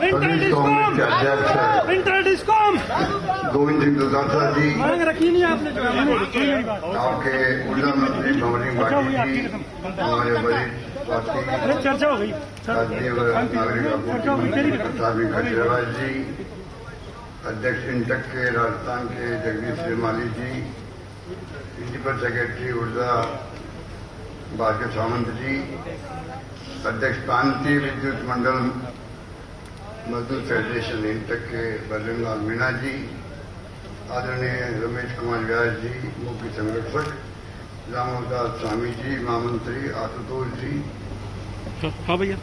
प्रदेश कांग्रेस के अध्यक्ष गोविंद सिंह दोतात्रा जी, आपके ऊर्जा मंत्री भंवरी भाटी जी, हमारे वरिष्ठ राष्ट्रीय नागरिक आपूर्ति मंत्री प्रताप खजूरिया जी, अध्यक्ष इंटक के राजस्थान के जगदीश श्रीमाली जी, प्रिंसिपल सेक्रेटरी ऊर्जा भास्कर सावंत जी, अध्यक्ष प्रांतीय विद्युत मंडल मजदूर फेडरेशन इंटक के बजरंग लाल मीणा जी, आदरणीय रमेश कुमार व्यास जी, मुख्य संरक्षक रामदास स्वामी जी, महामंत्री आशुतोष जी, हाँ भैया,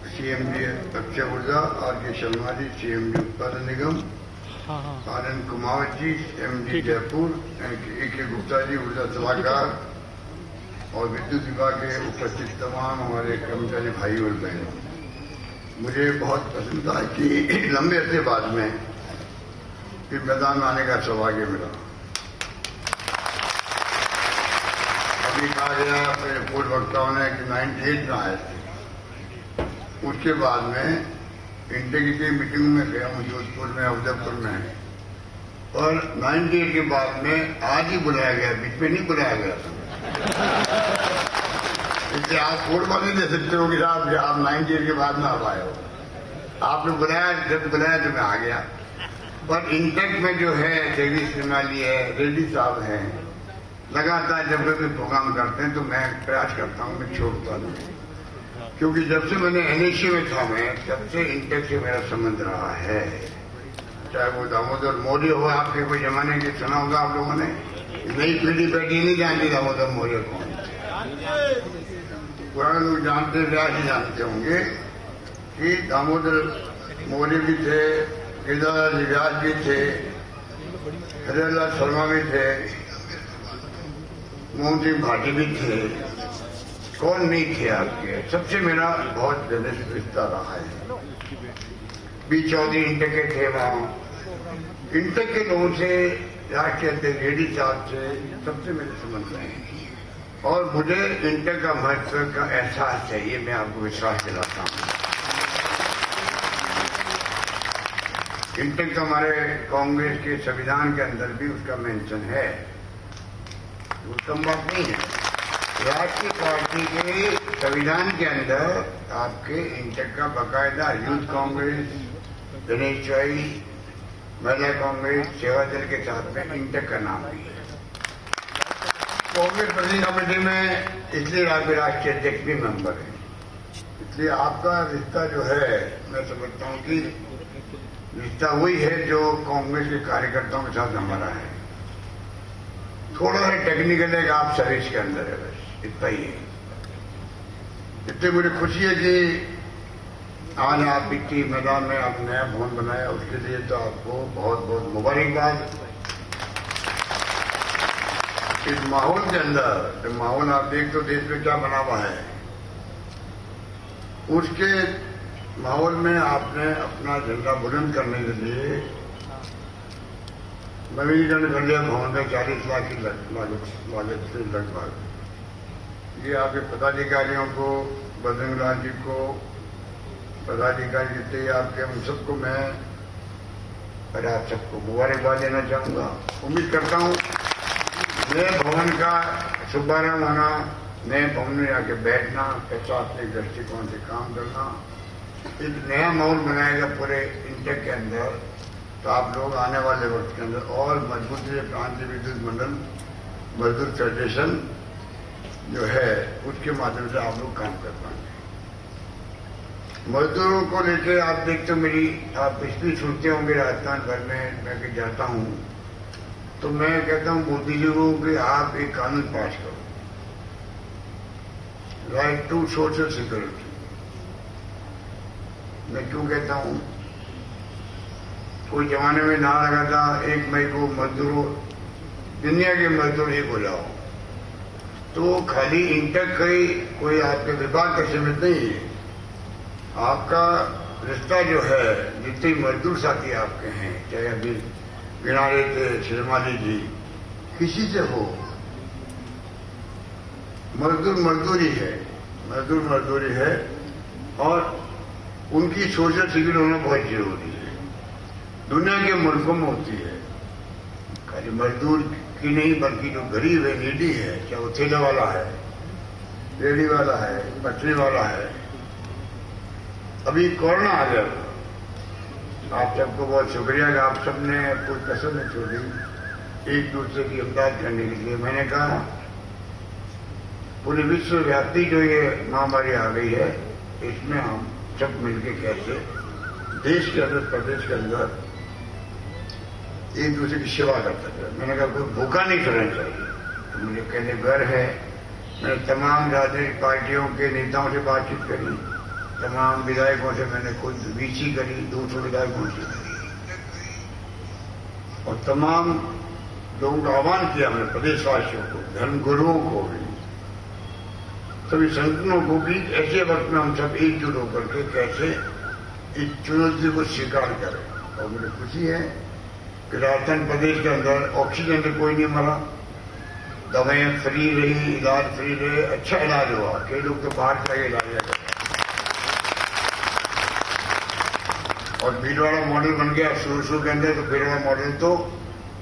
सीएमडी अक्षय ऊर्जा आर के शर्मा जी, सीएमडी उत्पादन निगम, आनंद कुमावत जी, एमडी जयपुर, ए के गुप्ता जी, ऊर्जा सलाहकार और विद्युत विभाग के उपस्थित तमाम हमारे कर्मचारी भाई और बहनों, मुझे बहुत पसंद था कि लंबे अरसे बाद में फिर मैदान में आने का सौभाग्य मिला। अभी कहा गया मेरे पूर्व वक्ताओं ने कि 98 में आए थे, उसके बाद में इंटेक की मीटिंग में गया हूँ जोधपुर में, उदयपुर में, और 98 के बाद में आज ही बुलाया गया, बीच में नहीं बुलाया गया था। इसलिए आप पूर्व नहीं दे सकते हो कि साहब आप 98 के बाद में आप आए हो, आपने बुलाया, जब बुलाया तो मैं आ गया। पर इंटेक में जो है जगदीश श्रीमाली है, रेड्डी साहब हैं, लगातार जब भी प्रोग्राम करते हैं तो मैं प्रयास करता हूँ, मैं छोड़ता नहीं, क्योंकि जब से मैंने एनएससी में था मैं, तब से इंटेक से मेरा संबंध रहा है। चाहे वो दामोदर मौर्य हो, आपके कोई जमाने की सुना होगा आप लोगों ने, नई पीढ़ी बैठी नहीं जानती दामोदर मौर्य कौन, पुराने लोग जानते, व्यास ही जानते होंगे कि दामोदर मौर्य भी थे, गिरधाराज व्यास भी थे, हरिलाल शर्मा भी थे, मोहन सिंह भाटी भी थे, कौन नहीं थे आपके। सबसे मेरा बहुत घनिष्ठ रिश्ता रहा है। बी चौधरी इंटेक के थे वहां, इंटेक के लोगों से, राष्ट्रीय अध्यक्ष रेड्डी साहब से, सबसे मेरे संबंध रहे हैं और मुझे इंटेक का महत्व का एहसास है, ये मैं आपको विश्वास दिलाता हूं। इंटेक हमारे कांग्रेस के संविधान के अंदर भी उसका मेंशन है, वो कम बात नहीं है। राष्ट्रीय पार्टी के संविधान के अंदर आपके इंटेक का बाकायदा यूथ कांग्रेस, गणेश चौई, महिला कांग्रेस, सेवा दल के साथ में इंटेक का नाम भी है। कांग्रेस प्रदेश कमेटी में इसलिए राष्ट्रीय अध्यक्ष भी मेंबर है, इसलिए आपका रिश्ता जो है, मैं समझता हूं कि रिश्ता वही है जो कांग्रेस के कार्यकर्ताओं के साथ हमारा है। थोड़ा सा टेक्निकल है कि आप सर्विस के अंदर है, बस इतना ही है। इससे मुझे खुशी है कि आज आप इतनी मैदान में आप नया भवन बनाया, उसके लिए तो आपको बहुत बहुत मुबारकबाद। इस माहौल के अंदर, माहौल आप देख तो देश में क्या बना हुआ है, उसके माहौल में आपने अपना झंडा बुलंद करने के लिए नवीनीकरण कर लिया भवन में 40 लाख की लागत से लगभग। ये आपके पदाधिकारियों को, बजरंग लाल जी को, पदाधिकारी जितने आपके, उन सबको मैं और आप सबको मुबारकबाद देना चाहूंगा। उम्मीद करता हूं नए भवन का शुभारंभ होना, नए भवन में आके बैठना, प्रशासनिक दृष्टिकोण से काम करना, एक नया माहौल बनाएगा पूरे इंटेक के अंदर, तो आप लोग आने वाले वक्त के अंदर और मजबूती से प्रांतीय विद्युत मंडल मजदूर फेडरेशन जो है उसके माध्यम से आप लोग काम कर पाएंगे। मजदूरों को लेकर आप देखते मेरी, आप पिछली सुनते होंगे राजस्थान भर में मैं कहीं जाता हूं तो मैं कहता हूं मोदी जी को कि आप एक कानून पास करो, राइट टू सोशल सिक्योरिटी। मैं क्यों कहता हूं, कोई जमाने में ना लगा था 1 मई को मजदूरों, दुनिया के मजदूर एक हो जाओ, तो खाली इंटेक कोई आपके विभाग का सीमित नहीं है। आपका रिश्ता जो है, जितने मजदूर साथी आपके हैं, चाहे अभी गिना रहे थे श्रीमाली जी, किसी से हो, मजदूर मजदूरी है, मजदूर मजदूरी है। और उनकी सोशल सिविल होना बहुत जरूरी है। दुनिया के मुल्कों में होती है, खाली मजदूर की नहीं बल्कि जो गरीब है, नीडी है, चाहे वो ठेला वाला है, रेहड़ी वाला है, पटरी वाला है। अभी कोरोना आ गया, आप सबको बहुत शुक्रिया कि आप सबने कोई कसर नहीं छोड़ी एक दूसरे की इमदाद करने के लिए। मैंने कहा पूरे विश्वव्यापी जो ये महामारी आ गई है, इसमें हम सब मिलकर कैसे देश के अंदर, प्रदेश के अंदर एक दूसरे की सेवा कर सकते। मैंने कहा कोई भूखा नहीं सोना चाहिए। तो मुझे कहने गर्व है, मैंने तमाम राजनीतिक पार्टियों के नेताओं से बातचीत करी, तमाम विधायकों से मैंने खुद वीसी करी, 200 विधायकों से करी, और तमाम लोगों का आह्वान किया मैंने, प्रदेशवासियों को, धर्मगुरुओं को भी, सभी संगठनों को भी। ऐसे वक्त में हम सब एकजुट होकर के कैसे इस चुनौती को स्वीकार करें। और मुझे खुशी है कि राजस्थान प्रदेश के अंदर ऑक्सीजन से कोई नहीं मरा, दवाएं फ्री रही, इलाज फ्री रहे, अच्छा इलाज हुआ। कई लोग तो बाहर जाके इलाज करते, और भीलवाड़ा मॉडल बन गया शुरू के अंदर। तो भीलवाड़ा मॉडल तो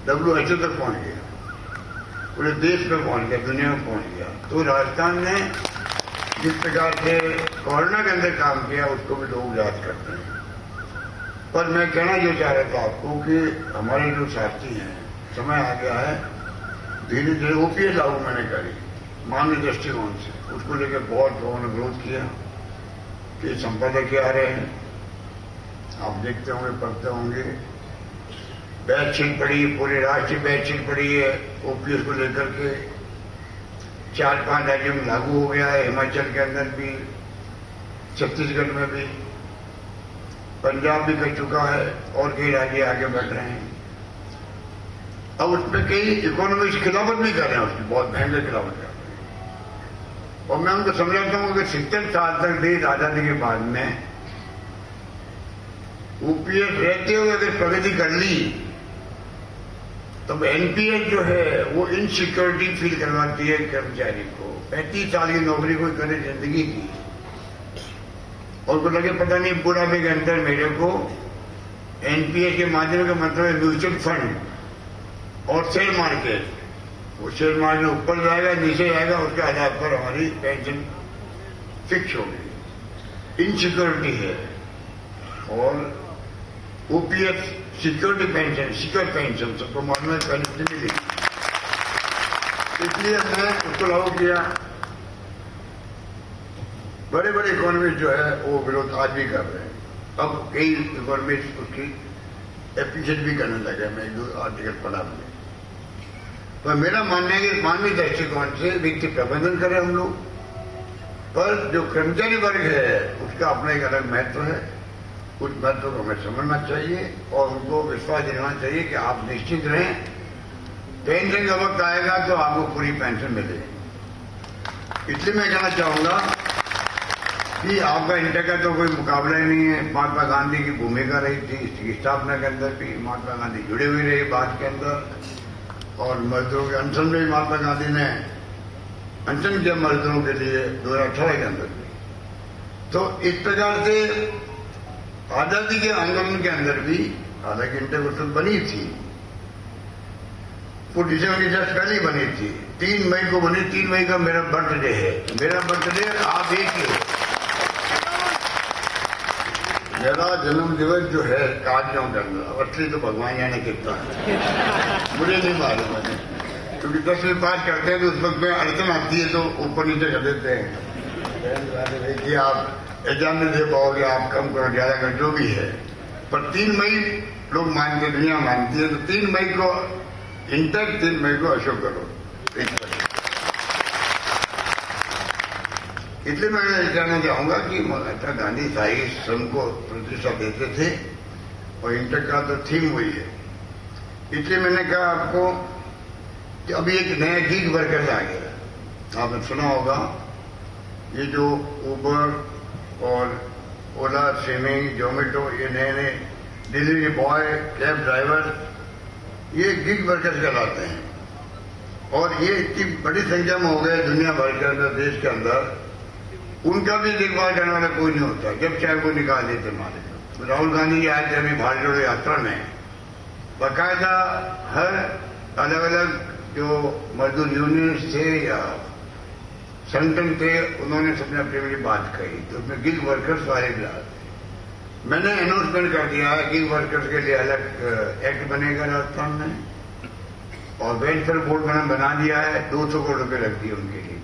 WHO तक पहुंच गया, पूरे देश में पहुंच गया, दुनिया में पहुंच गया। तो राजस्थान ने जिस प्रकार से कोरोना के अंदर काम किया उसको भी लोग याद करते हैं। पर मैं कहना जो चाह रहा था आपको कि हमारे जो साथी हैं, समय आ गया है धीरे धीरे OPS लागू मैंने करी मानवीय दृष्टिकोण से, उसको लेकर बहुत लोगों ने विरोध किया कि संपादक आ रहे हैं, आप देखते होंगे, पढ़ते होंगे, बैचशीट पड़ी, पूरे राष्ट्र की बैचशीट पड़ी है OPS को लेकर के। 4-5 राज्यों में लागू हो गया है, हिमाचल के अंदर भी, छत्तीसगढ़ में भी, पंजाब भी कर चुका है, और कई राज्य आगे बढ़ रहे हैं। अब उसमें कई इकोनॉमिक्स खिलाफत भी कर रहे हैं, उसकी बहुत भयंकर खिलाफत कर रहे हैं। और मैं उनको समझाता हूं कि 70 साल तक देश आजादी के बाद में OPS रहते हुए अगर प्रगति कर ली, तब NPS जो है वो इनसिक्योरिटी फील करवाती है कर्मचारी को। 35 साल की नौकरी कोई करे जिंदगी की, और को लगे पता नहीं बुढ़ापे के अंदर मेरे को NPS के माध्यम का मतलब है म्यूचुअल फंड और शेयर मार्केट। वो शेयर मार्केट ऊपर जाएगा, नीचे जाएगा, उसके आधार पर हमारी पेंशन फिक्स होगी। इनसिक्योरिटी है, और OPS security pension, secure pension, सबको मालूम है पहले से मिली। इसलिए मैं उसको लागू किया। बड़े बड़े इकोनॉमिस्ट जो है वो विरोध आज भी कर रहे हैं। अब कई इकोनॉमिस्ट उसकी एप्रिशिएट भी करने लगे, मैं 2 आर्टिकल पढ़ा मैंने। पर मेरा मानना है कि मानवीय दृष्टिकोण से वित्तीय प्रबंधन करें हम लोग, पर जो कर्मचारी वर्ग है उसका अपना एक अलग महत्व है। उस महत्व को हमें समझना चाहिए और उनको विश्वास दिलाना चाहिए कि आप निश्चित रहें, पेंशन का वक्त आएगा तो आपको पूरी पेंशन मिलेगी। इसलिए मैं कहना चाहूंगा कि आपका इंटर का तो कोई मुकाबला ही नहीं है। महात्मा गांधी की भूमिका रही थी इसकी स्थापना के अंदर भी, महात्मा गांधी जुड़े हुए रहे बात के अंदर, और मजदूरों के अनशन में भी महात्मा गांधी ने अनशन किया मजदूरों के लिए 2018 के अंदर भी। तो इस प्रकार से आजादी के आंदोलन के अंदर भी हालांकि इंटर बनी थी, 47 पहले बनी थी, 3 मई को बनी। 3 मई का मेरा बर्थडे है, मेरा बर्थडे आप एक ही हो। मेरा जन्म दिवस जो है कागजों के अंदर, असली तो भगवान जाने कितना है, मुझे नहीं मालूम है, क्योंकि 10वीं पास करते हैं तो उस वक्त में अड़चन आती है तो ऊपर नीचे कर देते हैं कि आप एग्जाम नहीं दे पाओगे, आप कम करो, ज्यादा करो, जो भी है। पर 3 मई लोग मानते, दुनिया मानती है, तो 3 मई को इंटर, 3 मई को अशोक करो। इसलिए मैं कहना चाहूंगा कि महात्मा गांधी शाही श्रम को प्रतिष्ठा देते थे, और इंटर का तो थीम वही है। इसलिए मैंने कहा आपको कि अभी एक नया गिग वर्कर आ गया, आपने सुना होगा, ये जो उबर और ओला, स्विमिंग, जोमेटो, ये नए नए डिलीवरी बॉय, कैब ड्राइवर, ये गिग वर्कर्स कहलाते हैं। और ये इतनी बड़ी संख्या में हो गए दुनिया भर के अंदर, देश के अंदर, उनका भी देखभाल करने वाला कोई नहीं होता, जब चाहे वो निकाल देते मारे। तो राहुल गांधी जी आए थे अभी भारत जोड़ो यात्रा में, बाकायदा हर अलग अलग जो मजदूर यूनियन थे या संगठन थे, उन्होंने सबने अपनी अपनी बात कही। तो उसमें गिग वर्कर्स वाले भी आए। मैंने अनाउंसमेंट कर दिया है गिग वर्कर्स के लिए अलग एक्ट बनेगा राजस्थान में, और वेलफेयर बोर्ड मैंने बना दिया है, 200 करोड़ रुपए रख दिए उनके लिए।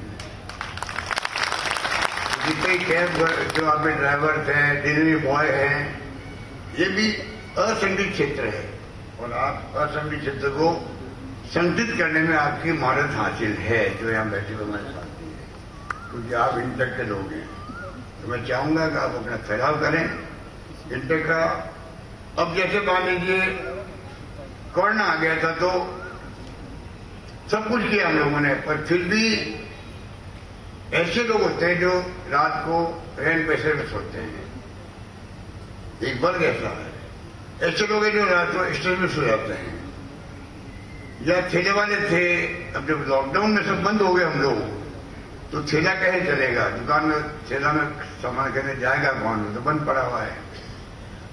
जितने कैब जो आपके ड्राइवर्स हैं, डिलीवरी बॉय हैं, ये भी असंगठित क्षेत्र है, और आप असंगठित क्षेत्र को संगठित करने में आपकी महारत हासिल है, जो यहाँ बैठे हुए हमारे साथ है, क्योंकि आप इंटेक के लोग हैं। तो मैं चाहूंगा कि आप अपना फैलाव करें इंटेक का। अब जैसे मान लीजिए कोरोना आ गया था, तो सब कुछ किया हम लोगों ने, पर फिर भी ऐसे लोग होते हैं जो रात को रैन पैसे में सोते हैं, एक वर्ग ऐसा है। ऐसे लोग हैं जो रात को स्टेज में सो जाते हैं, या ठेले वाले थे। अब जब लॉकडाउन में सब बंद हो गए हम लोग, तो ठेला कैसे चलेगा, दुकान में ठेला में सामान खरीदने जाएगा कौन, तो बंद पड़ा हुआ है।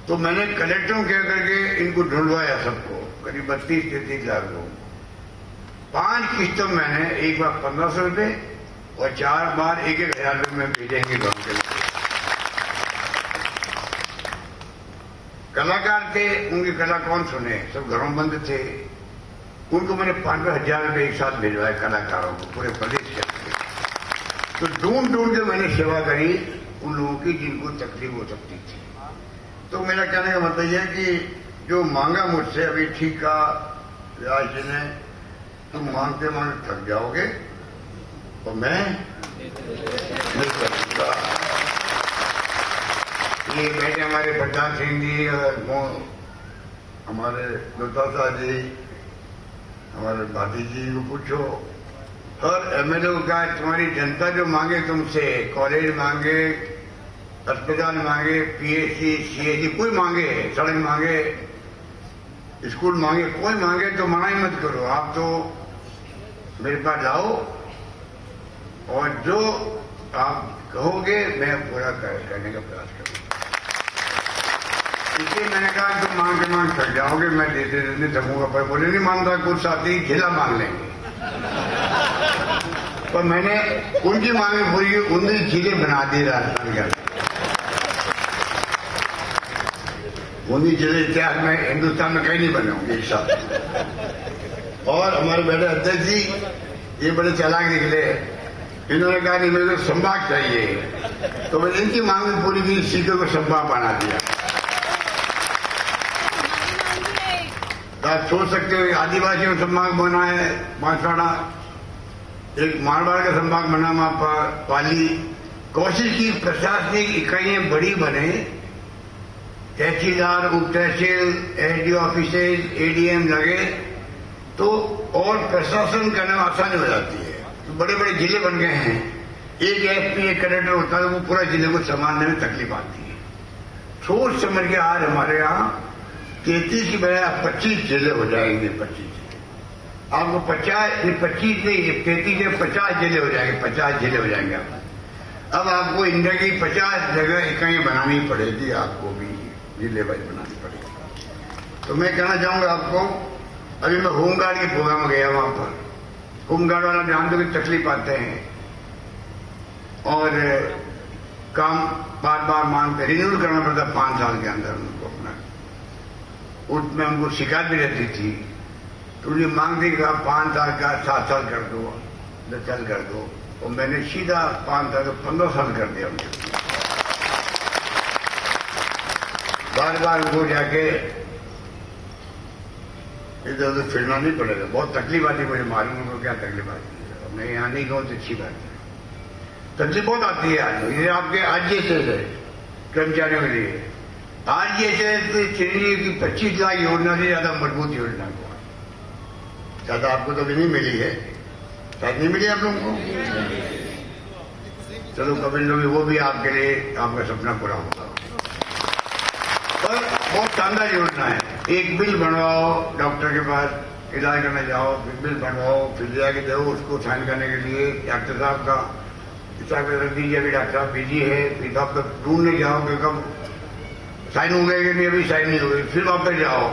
तो मैंने कलेक्टरों कह करके इनको ढूंढवाया सबको, करीब 32-33 लाख लोग। 5 किस्तों मैंने, एक बार 1500 रुपये और 4 बार 1,000 रुपये में भेजेंगे गाँव के लिए। कलाकार थे, उनकी कला कौन सुने, सब घरों बंद थे, उनको मैंने 5,000 रुपये एक साथ भिजवाए कलाकारों को पूरे प्रदेश के। तो ढूंढ ढूंढ के मैंने सेवा करी उन लोगों की जिनको तकलीफ हो सकती थी। तो मेरा कहने का मतलब यह है कि जो मांगा मुझसे अभी ठीक का व्याज जी ने, तुम मांगते मांगते थक जाओगे, और मैं नहीं कर सकता। ये बैठे हमारे प्रधान सिंह जी, हमारे दुर्गा जी, हमारे भाटी जी को पूछो, हर एमएलए का तुम्हारी जनता जो मांगे तुमसे, कॉलेज मांगे, अस्पताल मांगे, पीएचसी, सीएचसी, कोई मांगे, सड़क मांगे, स्कूल मांगे, कोई मांगे तो मना ही मत करो। आप तो मेरे पास लाओ, और जो आप कहोगे मैं पूरा करने का प्रयास करूंगा। इसलिए मैंने कहा तुम मांग के मांग थक जाओगे, मैं देते देते थकूंगा, पर बोले नहीं मानता, कुछ साथी झिला मांग लेंगे। पर मैंने उनकी मांगे पूरी, उन्हीं झीलें बना दी राजस्थान के। उन्हीं जिले इतिहास में हिंदुस्तान में कहीं नहीं बने होंगे एक साथ। और हमारे बेटे अध्यक्ष जी ये बड़े चालाक निकले, इन्होंने कहा कि मेरे को संभाग चाहिए, तो मैंने इनकी मांग पूरी की, सीटों को संभाग बना दिया। आप सोच सकते हो, आदिवासियों का संभाग बना है बांसवाड़ा, एक मारवाड़ का संभाग बना वहां पर पाली। कोशिश की प्रशासनिक इकाइयां बड़ी बने, तहसीलदार, उप तहसील, एसडीओ ऑफिसेज, एडीएम लगे, तो और प्रशासन करने में आसानी हो जाती है। तो बड़े बड़े जिले बन गए हैं, एक एसपी, एक कलेक्टर होता है, वो पूरा जिले को संभालने में तकलीफ आती है। सोच समझ के आज हमारे यहाँ 33 की बजाय 25 जिले हो जाएंगे। 25 आपको 25 नहीं, 33 से 50 जिले हो जाएंगे, 50 जिले हो जाएंगे। अब आपको इंडिया की 50 जगह इकाइयां बनानी पड़ेगी, आपको भी जिले वाइज बनानी पड़ेगी। तो मैं कहना चाहूंगा आपको, अभी मैं होमगार्ड के प्रोग्राम गया, वहां पर होमगार्ड वाला ध्यान दो कि तकलीफ आते हैं और काम बार बार मांगते, रिन्यू करना पड़ता 5 साल के अंदर उनको अपना। उसमें हमको शिकायत भी रहती थी, तो ये मांगते कि आप 5 साल का 7 साल कर दो, 10 साल कर दो, और मैंने सीधा 5 साल 15 साल कर दिया उनको। बार बार उनको जाके इधर उधर फिरना नहीं पड़ेगा, बहुत तकलीफ आती है, मुझे मालूम उनको क्या तकलीफ आती है। मैं यहाँ नहीं कहूँ तो अच्छी बात है, तकलीफ बहुत आती है। आज ये आपके आज जैसे है कर्मचारियों के लिए, आज जैसे चिड़िया की 25 लाख योजना से ज्यादा मजबूत योजना को, ज्यादा आपको तो भी नहीं मिली है, शायद नहीं मिली आप लोगों को। चलो कभी लोग वो भी आपके लिए आपका सपना पूरा होगा। पर बहुत शानदार योजना है। एक बिल बनवाओ, डॉक्टर के पास इलाज करने जाओ, फिर बिल बनवाओ, फिर जाके दो उसको साइन करने के लिए डॉक्टर साहब का, रख दीजिए, अभी डॉक्टर साहब बिजी है, फिर आप तक ढूंढने जाओगे कब साइन हो गए कि नहीं, अभी साइन नहीं हो गई, फिर वापस जाओ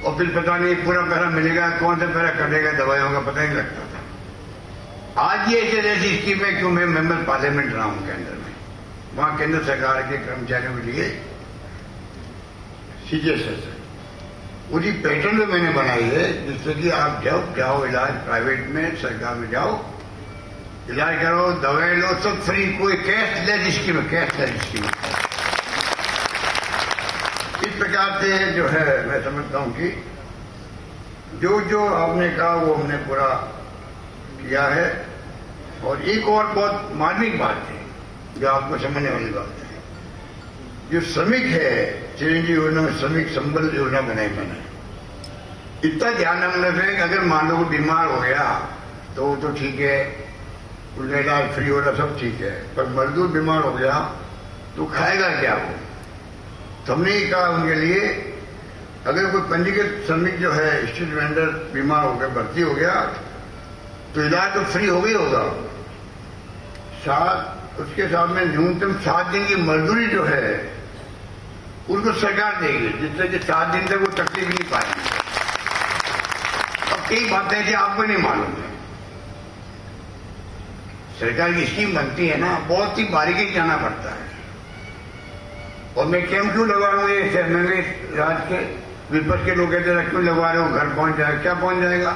और फिर पता नहीं पूरा पैसा मिलेगा, कौन सा पैसा कटेगा, दवाइयों का पता नहीं लगता था। आज ये ऐसी स्कीम है, क्यों मैं मेंबर पार्लियामेंट रहा हूं केंद्र में, वहां केंद्र सरकार के कर्मचारियों के लिए CGHS है, उसी पैटर्न में मैंने बनाई है, जिससे कि आप जाओ इलाज प्राइवेट में, सरकार में जाओ, इलाज करो, दवाई लो, सब फ्री, कोई कैशलेस स्कीम है, कैशलेस स्कीम। इस प्रकार से जो है मैं समझता हूं कि जो आपने कहा वो हमने पूरा किया है। और एक और बहुत मार्मिक बात है जो आपको समझने वाली बात है, जो श्रमिक है, चिरंजीवी योजना में श्रमिक संबल योजना बनाई मैंने, इतना ध्यान रखना चाहिए कि अगर मान लो बीमार हो गया तो तो ठीक है, उसका इलाज फ्री हो रहा, सब ठीक है, पर मजदूर बीमार हो गया तो खाएगा क्या वो? तो हमने ये कहा उनके लिए, अगर कोई पंजीकृत श्रमिक जो है स्ट्रीट वेंडर बीमार हो गया, भर्ती हो गया, तो इलाज तो फ्री हो गई होगा, साथ उसके साथ में न्यूनतम 7 दिन की मजदूरी जो है उनको सरकार देगी, जिससे कि 7 दिन तक वो तकलीफ नहीं पाएंगे। अब कई बातें कि आपको नहीं मालूम है, सरकार की स्कीम बनती है ना, बहुत ही बारीकी से जाना पड़ता है। और मैं कैंप क्यों लगवा रहा हूं, ये महंगे राज्य के विपक्ष के लोग कहते हैं क्यों लगवा रहे हो, घर पहुंच जाएगा, क्या पहुंच जाएगा?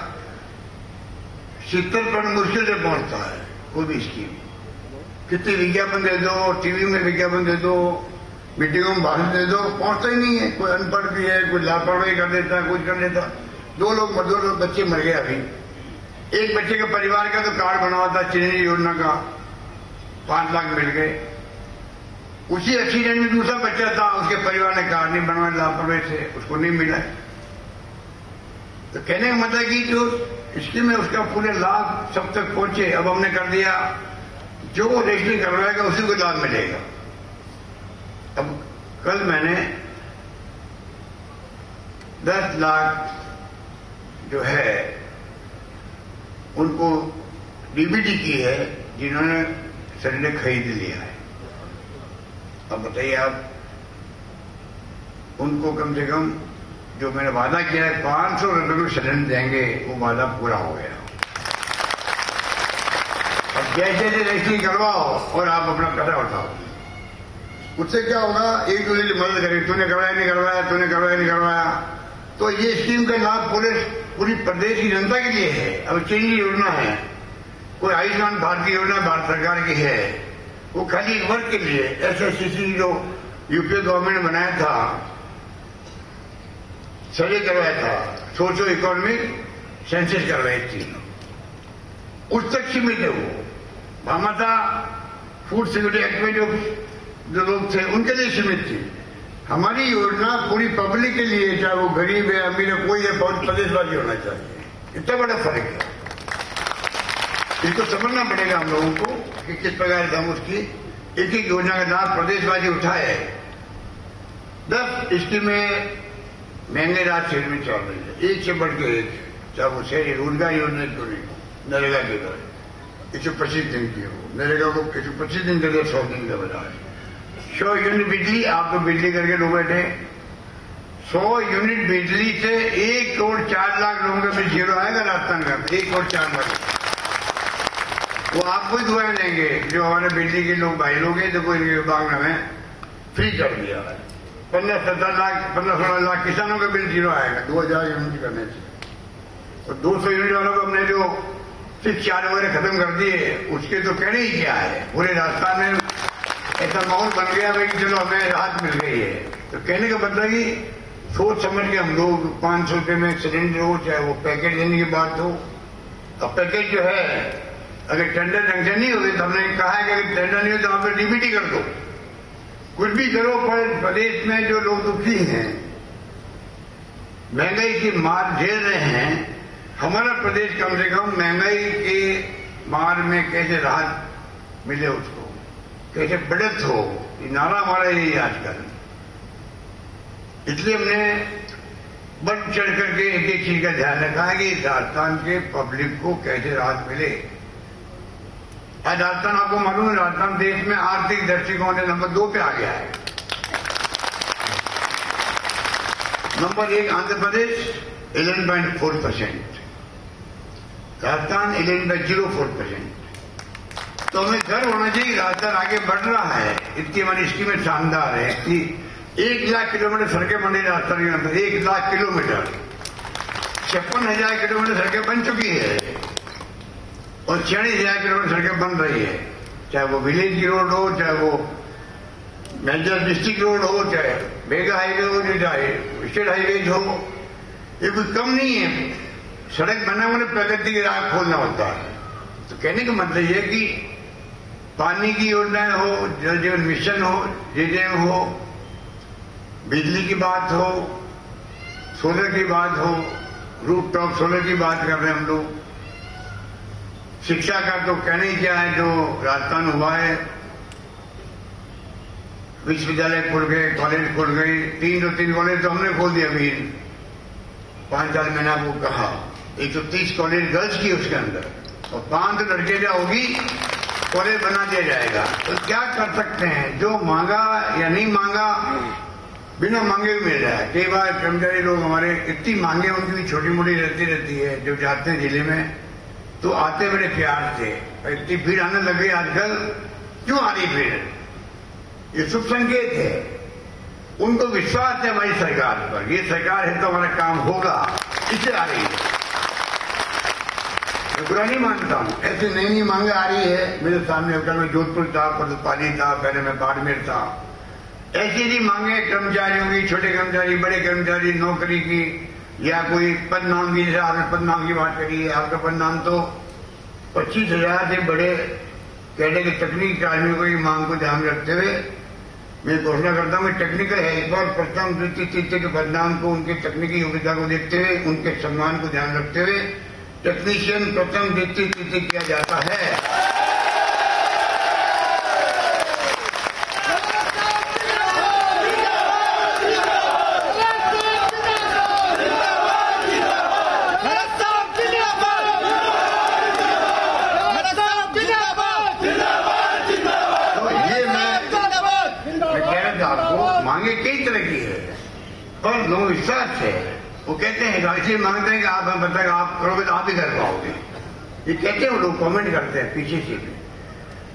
70% मुश्किल से पहुंचता है कोई भी स्कीम। कितनी विज्ञापन दे दो, टीवी में विज्ञापन दे दो, मीटिंगों में भाषण दे दो, पहुंचता ही नहीं है। कोई अनपढ़ भी है, कोई लापरवाही कर देता है, कुछ कर देता। 2 लोग बच्चे मर गए अभी, एक बच्चे के परिवार का तो कार्ड बना हुआ था चिरंजीवी योजना का, 5 लाख मिल गए। उसी एक्सीडेंट में दूसरा बच्चा था, उसके परिवार ने कार्ड नहीं बनवाया, लापरवाही से उसको नहीं मिला। तो कहने का मतलब कि जो स्कीम है उसका पूरे लाभ सब तक पहुंचे। अब हमने कर दिया, जो रजिस्ट्री करवाएगा उसी को लाभ मिलेगा। अब कल मैंने 10 लाख जो है उनको डीबीटी की है, जिन्होंने सिलेंडर खरीद लिया है। अब बताइए आप, उनको कम से कम जो मैंने वादा किया है 500 रुपये में सिलेंडर देंगे, वो वादा पूरा हो गया। अब जैसे रजिस्ट्री करवाओ और आप अपना पैसा उठाओ, उससे क्या होगा, एक दूसरे की मदद करेगी, तूने करवाया नहीं करवाया, तूने करवाया नहीं करवाया। तो ये स्कीम का लाभ पूरी प्रदेश की जनता के लिए है। अब चिरंजीवी योजना है, कोई आयुष्मान भारत की योजना भारत सरकार की है, वो खाली एक वर्ग के लिए। SSCC जो यूपीए गवर्नमेंट ने बनाया था, सर्वे करवाया था, सोशो इकोनॉमिक सेंसस करवाई थी, उस तक सीमित है वो। भामाता फूड सिक्योरिटी एक्ट में जो लोग थे उनके लिए सीमित थी। हमारी योजना पूरी पब्लिक के लिए, चाहे वो गरीब है, अमीर है, कोई है, बहुत प्रदेशवासी होना चाहिए। इतना बड़ा फर्क है, इसको समझना पड़ेगा हम लोगों को कि किस प्रकार से हम उसकी एक एक योजना का लाभ प्रदेशवासी उठाए। 10 स्कीमें महंगे राज शहर में चल रही है, एक से बढ़ के एक, चाहे वो शहरी रोजगार योजना क्यों नहीं हो, नरेगा के द्वारा 125 दिन की हो, नरेगा को 125 दिन के लिए 100 दिन का बजाय 100 यूनिट बिजली, आप तो बिजली करके लोग बैठे, 100 यूनिट बिजली से 1 करोड़ 4 लाख लोगों का बिल जीरो आएगा राजस्थान का, 1 करोड़ 4 लाख। वो आपको ही दुआएं देंगे जो हमारे बिजली के लोग भाई लोग हैं, तो कोई विभाग ने हमें फ्री कर दिया है। 15-17 लाख 15-16 लाख किसानों का बिल जीरो आएगा 2000 यूनिट करने से। और 200 यूनिट वालों को हमने जो सिर्फ 4 वगैरह खत्म कर दिए, उसके तो कहने ही क्या है। पूरे राजस्थान में ऐसा माहौल बन गया भाई कि चलो हमें राहत मिल गई है। तो कहने का मतलब कि सोच समझ के हम लोग 500 रुपये में सिलेंडर हो, चाहे वो पैकेट देने की बात हो। अब पैकेट जो है अगर टेंडर ढंग से नहीं होगी, तो हमने कहा है कि अगर टेंडर नहीं हो तो वहां पर डीबीटी कर दो, कुछ भी करो। पर प्रदेश में जो लोग दुखी हैं, महंगाई की मार झेल रहे हैं, हमारा प्रदेश कम से कम महंगाई के मार में कैसे राहत मिले, उसको कैसे बढ़त हो, ये नारा हमारा यही है आजकल। इसलिए हमने बढ़ चढ़ करके एक एक चीज का ध्यान रखा है कि राजस्थान के पब्लिक को कैसे राहत मिले। आज राजस्थान आपको मालूम है, राजस्थान देश में आर्थिक दृष्टिकोण से नंबर 2 पे आ गया है। नंबर 1 आंध्र प्रदेश 11.4%, राजस्थान 11.04%। तो हमें गर्व होना चाहिए, राजस्थान आगे बढ़ रहा है। इतनी हमारी स्कीमें शानदार है कि 1 लाख किलोमीटर सड़कें बनी राजस्थान के अंदर, 1 लाख किलोमीटर, 56,000 किलोमीटर सड़कें बन चुकी है और 46,000 किलोमीटर सड़कें बन रही है। चाहे वो विलेज की रोड हो, चाहे वो मेजर डिस्ट्रिक्ट रोड हो, चाहे मेगा हाईवे हो, चाहे स्टेट हाईवे हो, ये कोई कम नहीं है। सड़क बनना उन्हें प्रगति की राह खोलना होता है। तो कहने का मतलब ये कि पानी की योजनाएं हो, जल जीवन मिशन हो, जेजेएम हो, बिजली की बात हो, सोलर की बात हो, रूफटॉप सोलर की बात कर रहे हैं हम लोग। शिक्षा का तो कहना ही क्या है, जो राजस्थान हुआ है, विश्वविद्यालय खुल गए, कॉलेज खुल गए, 3 कॉलेज तो हमने खोल दिया अभी 5 साल मैंने आपको कहा। 130 कॉलेज गर्ल्स की उसके अंदर और 5 लड़के जो होगी कॉलेज बना दिया जाएगा। तो क्या कर सकते हैं, जो मांगा या नहीं मांगा बिना मांगे भी मिल रहा है। कई बार कर्मचारी लोग हमारे इतनी मांगे उनकी भी छोटी मोटी रहती है, जो जाते हैं जिले में तो आते बड़े प्यार से। इतनी भीड़ आने लग गई आजकल, क्यों आ रही भीड़, ये शुभ संकेत है। उनको विश्वास है हमारी सरकार पर, ये सरकार है तो हमारा काम होगा, इससे आ रही है। मैं बुरा नहीं मानता हूं, ऐसी नई नई मांगे आ रही है मेरे सामने। कल में जोधपुर था, पाली था, पहले मैं बाड़मेर था। ऐसी ही मांगे कर्मचारियों की, छोटे कर्मचारी, बड़े कर्मचारी, नौकरी की या कोई पदनाम की, जैसे आपने पदनाम की बात करी है। आपका पदनाम तो 25,000 से बड़े कैडर के तकनीकी कर्मियों की मांग को ध्यान रखते हुए मैं घोषणा करता हूं कि टेक्निकल हेल्पर प्रथम द्वितीय तृतीय के पदनाम को उनके तकनीकी योग्यता को देखते हुए, उनके सम्मान को ध्यान रखते हुए टेक्नीशियन प्रथम द्वितीय तृतीय किया जाता है। मांगे कई तरह की है पर लोग विश्वास है। वो कहते हैं इसलिए मांगते हैं कि आप हम बताएं, आप करोगे तो आप ही कर पाओगे, ये कहते हैं लोग, कमेंट करते हैं पीछे से।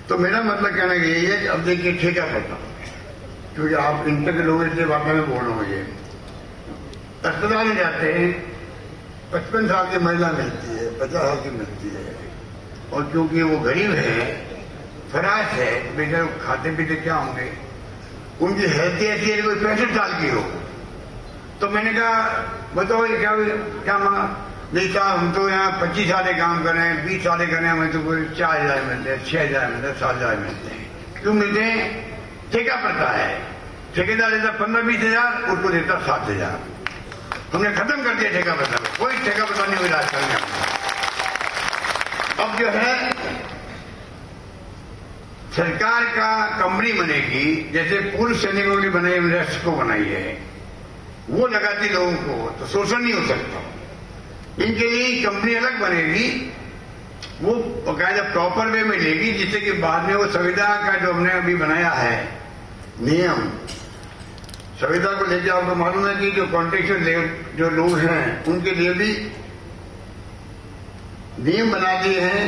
तो मेरा मतलब कहना यही है कि अब देखिए ठेका करता हूं, क्योंकि आप इंटर के लोगों से वाकई में बोल रहा हूं। ये अस्पताल में जाते हैं, 55 साल की महिला मिलती है, 50 साल की मिलती है, और क्योंकि वो गरीब है, फराज है, बेचारे खाते पीते क्या होंगे, उनकी हेल्थ ऐसी है कोई 65 साल की हो। तो मैंने कहा बताओ ये क्या मांगा। नहीं साहब हम तो यहाँ 25 साल काम कर रहे हैं, 20 साल कर रहे हैं, हमें तो कोई 4,000 मिलते हैं, 6,000 मिलते हैं, 7,000 मिलते हैं। क्यों मिलते हैं, ठेका पड़ता है, ठेकेदार देता 15-20 हजार, उसको देता 7,000। हमने खत्म कर दिया ठेका पड़ता, कोई ठेका पड़ता नहीं हुई राजस्थान में। अब जो है सरकार का कंपनी बनेगी, जैसे पूर्व सैनिकों के लिए बनाई रेस्ट को बनाई है, वो लगाती लोगों को, तो शोषण नहीं हो सकता। इनके लिए कंपनी अलग बनेगी, वो बकायदा प्रॉपर वे में लेगी, जिससे कि बाद में वो संविदा का जो हमने अभी बनाया है नियम, संविदा को लेकर आपको मालूम है कि जो कॉन्ट्रैक्चुअल जो लोग हैं उनके लिए भी नियम बना दिए हैं,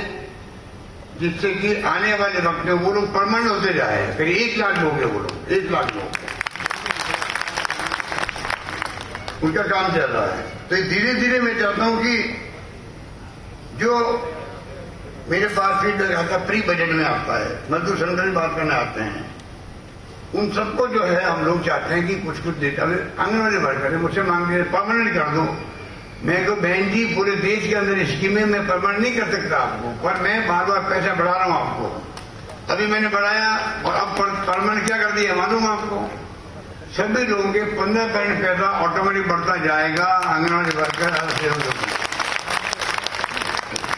जिससे कि आने वाले वक्त में वो लोग परमानेंट होते जाए। फिर 1 लाख लोग हैं, वो लोग 1 लाख लोग उनका काम चल रहा है। तो धीरे धीरे मैं चाहता हूं कि जो मेरे पास फीडबैक आता प्री बजट में आता है, मजदूर संगठन में बात करने आते हैं, उन सबको जो है हम लोग चाहते हैं कि कुछ देता है। आंगनबाड़ी वर्कर मुझसे मांगे परमानेंट कर दो। मैं को बहन जी पूरे देश के अंदर स्कीमें मैं परमानेंट नहीं कर सकता आपको, पर मैं बार बार पैसा बढ़ा रहा हूं आपको। अभी मैंने बढ़ाया और अब परमानेंट क्या कर दिया मालूम आपको, सभी लोगों के 15% पैसा ऑटोमेटिक बढ़ता जाएगा। आंगनबाड़ी वर्कर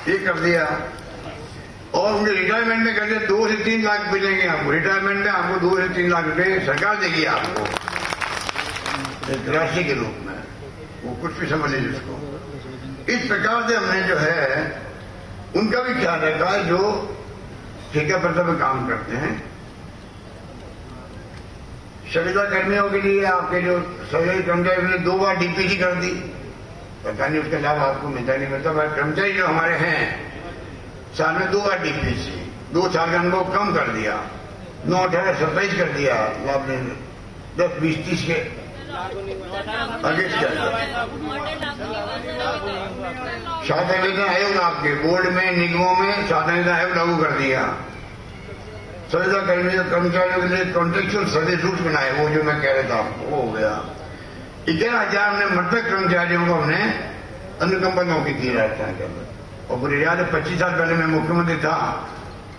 ये कर दिया और उनके रिटायरमेंट में कर दिया 2 से 3 लाख मिलेंगे आपको। रिटायरमेंट में आपको 2 से 3 लाख रुपए सरकार देगी आपको राशि के रूप में, वो कुछ भी समझ लीजिए उसको। इस प्रकार से हमने जो है उनका भी ख्याल रखा है, जो ठेका पड़ता पे काम करते हैं। संविदा कर्मियों के लिए आपके जो सरकारी कर्मचारी ने 2 बार डीपीसी कर दी, पता नहीं उसका लाभ आपको मिलता नहीं मिलता। कर्मचारी जो हमारे हैं साल में 2 बार डीपीसी, 2 साल का अनुभव कम कर दिया, 9, 18, 27 कर दिया, लाभ ने 10, 20, 30 के आगे क्या। साधारण वेतन आयोग आपके बोर्ड में, निगमों में साधारण वेतन आयोग लागू कर दिया। संविदा कर्मचारियों के लिए कॉन्ट्रेक्चुअल सर्विस रूल्स बनाए, वो जो मैं कह रहा था आपको वो हो गया। 11,000 हमने मृतक कर्मचारियों को हमने अनुकंपा नौकरी दी राजस्थान के अंदर। और मुझे याद है 25 साल पहले मैं मुख्यमंत्री था,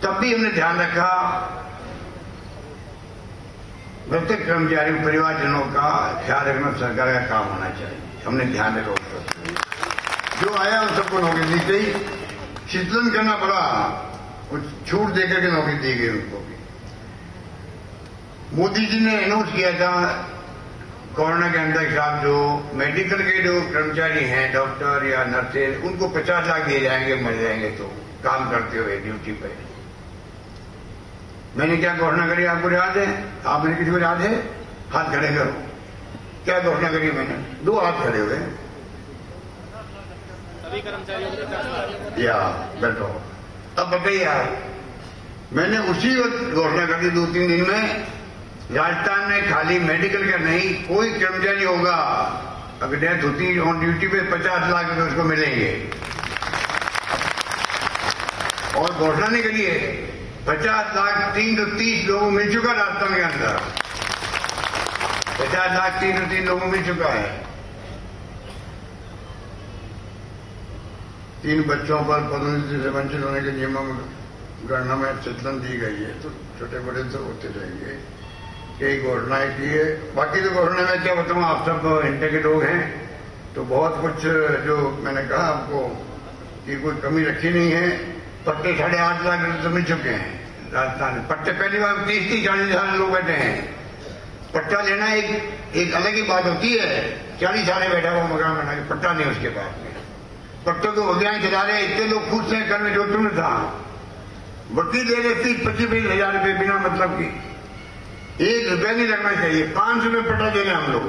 तब भी हमने ध्यान रखा मृतक कर्मचारियों परिवारजनों का ख्याल रखना सरकार का काम होना चाहिए। हमने ध्यान रखा, जो आया उन सबको नौकरी दी गई। शीतलन करना पड़ा, कुछ छूट देकर के नौकरी दी गई उनको भी। मोदी जी ने अनाउंस किया था कोरोना के अंदर साहब जो मेडिकल के जो कर्मचारी हैं, डॉक्टर या नर्सेज, उनको 50 लाख दिए जाएंगे मर जाएंगे तो काम करते हुए ड्यूटी पे। मैंने क्या घोषणा करी आपको याद है? आपने किसी को याद है? हाथ खड़े करो। क्या घोषणा करी मैंने? 2 हाथ खड़े हुए। सभी कर्मचारियों या बैठो। अब बताइए यार, मैंने उसी वक्त घोषणा कर दी 2-3 दिन में राजस्थान में खाली मेडिकल का नहीं, कोई कर्मचारी होगा अगर डेथ होती ऑन ड्यूटी पे 50 लाख रुपए उसको मिलेंगे। और घोषणा नहीं करी है, 50 लाख 330 लोगों मिल चुका राजस्थान के अंदर। 50 लाख 330 लोगों मिल चुका है। 3 बच्चों पर पदोन्नति से वंचित होने के नियमों में गणना में शीतलन दी गई है, तो छोटे बड़े तो होते रहेंगे। कई घोषणाएं की है, बाकी तो घोषणा में क्या बताऊं, आप सब इंटर के लोग हैं तो बहुत कुछ जो मैंने कहा आपको कि कोई कमी रखी नहीं है। पट्टे 8.5 लाख तो मिल चुके हैं राजस्थान में। पट्टे पहली बार 30-40 हजार लोग बैठे हैं। पट्टा लेना एक अलग ही बात होती है। 40 साल बैठा हुआ मकान बना के पट्टा नहीं उसके पास में। पट्टों को अभियान चला रहे, इतने लोग खुश हैं। कल में जोधपुर में था, वकील ले रहे 30-25 हजार रुपये बिना मतलब की, 1 रुपया नहीं लगना चाहिए। 500 रुपये पट्टा दे रहे हम लोग।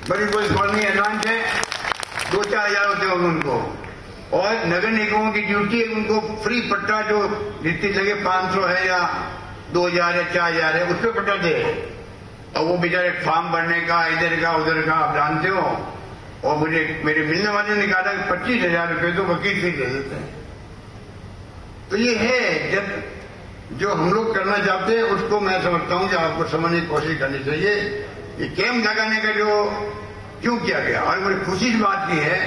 बड़ी कोई कॉलोनी एडवांस है, 2-4 हजार होते होंगे उनको। और नगर निगमों की ड्यूटी है, उनको फ्री पट्टा जो जितनी लगे 500 है या 2000 है 4000 है उस पर पट्टा दे। और वो बेचारे फॉर्म भरने का, इधर का उधर का आप जानते हो। और मुझे मेरे मिलने वाले ने कहा था कि 25,000 रुपये तो वकील से दे देते हैं। तो ये है, जब जो हम लोग करना चाहते हैं उसको मैं समझता हूं कि आपको समझने की कोशिश करनी चाहिए। ये कैंप लगाने का जो क्यों किया गया, और बड़ी खुशी की बात की है,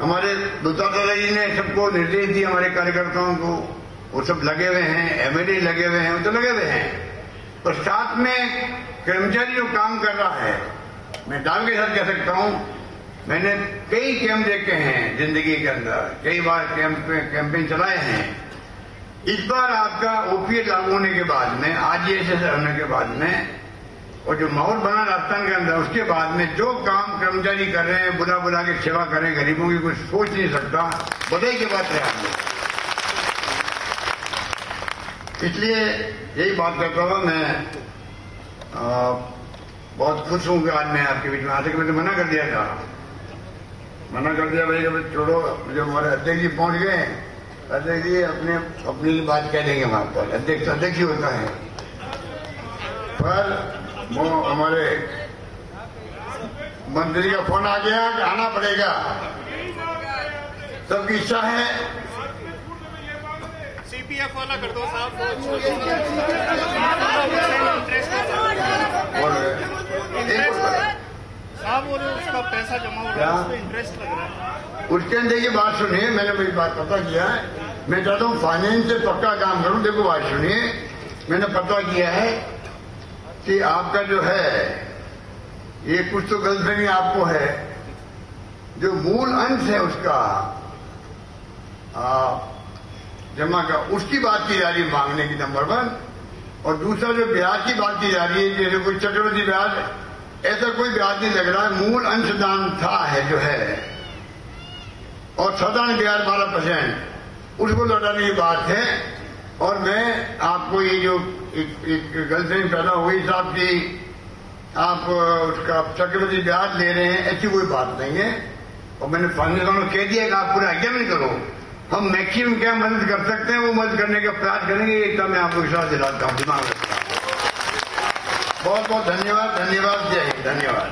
हमारे दुतादादा जी ने सबको निर्देश दिए हमारे कार्यकर्ताओं को, वो सब लगे हुए हैं, एमएलए लगे हुए हैं, वो तो लगे हुए हैं। और साथ में कर्मचारी जो काम कर रहा है, मैं दावे के साथ कह सकता हूं, मैंने कई कैंप देखे हैं जिंदगी के अंदर, कई बार कैंपेन चलाए हैं। इस बार आपका ओपीएस लागू होने के बाद में, आरजीएसएस होने के बाद में, और जो माहौल बना राजस्थान के अंदर, उसके बाद में जो काम कर्मचारी कर रहे हैं, बुला बुला के सेवा करें गरीबों की, कुछ सोच नहीं सकता। बधाई की बात है आपने। इसलिए यही बात करता हूं मैं। बहुत खुश हूं कि आज मैं आपके बीच में आते। मैंने मना कर दिया था, मना कर दिया भाई कभी छोड़ो। जब हमारे अध्यक्ष जी पहुंच गए, अध्यक्ष जी अपनी बात कह देंगे वहां पर, अध्यक्ष ही होता है। पर वो हमारे मंत्री का फोन आ गया कि आना पड़ेगा, सबकी इच्छा है। सीपीएफ वाला कर दो साहब। साहब वो उसका पैसा जमा हो रहा है, उसमें इंटरेस्ट लग रहा है। उसके अंदर ये बात सुनिए, मैंने मेरी बात पता किया है। मैं चाहता हूँ फाइनेंस से पक्का काम करूं। देखो बात सुनिए, मैंने पता किया है कि आपका जो है ये कुछ तो गलतफहमी आपको है। जो मूल अंश है उसका जमा का, उसकी बात की जा रही है मांगने की, नंबर 1। और दूसरा जो ब्याज की बात की जा रही है, जैसे कोई चक्रवृद्धि ब्याज, ऐसा कोई ब्याज नहीं लग रहा है। मूल अंशदान था है जो है, और साधारण ब्याज 12%, उसको लौटाने की बात है। और मैं आपको ये जो एक गलतफहमी पैदा हुई साहब की आप उसका चक्रवृद्धि ब्याज ले रहे हैं, ऐसी कोई बात नहीं है। और मैंने फाउंडेशन को कह दिया कि आप पूरा एग्जामिन करो, हम मैक्सिमम क्या मदद कर सकते हैं वो मदद करने का प्रयास करेंगे। ये इतना मैं आपको विश्वास दिलाता हूँ, दिमाग रखता हूँ। बहुत बहुत धन्यवाद, धन्यवाद, जय हिंद, धन्यवाद।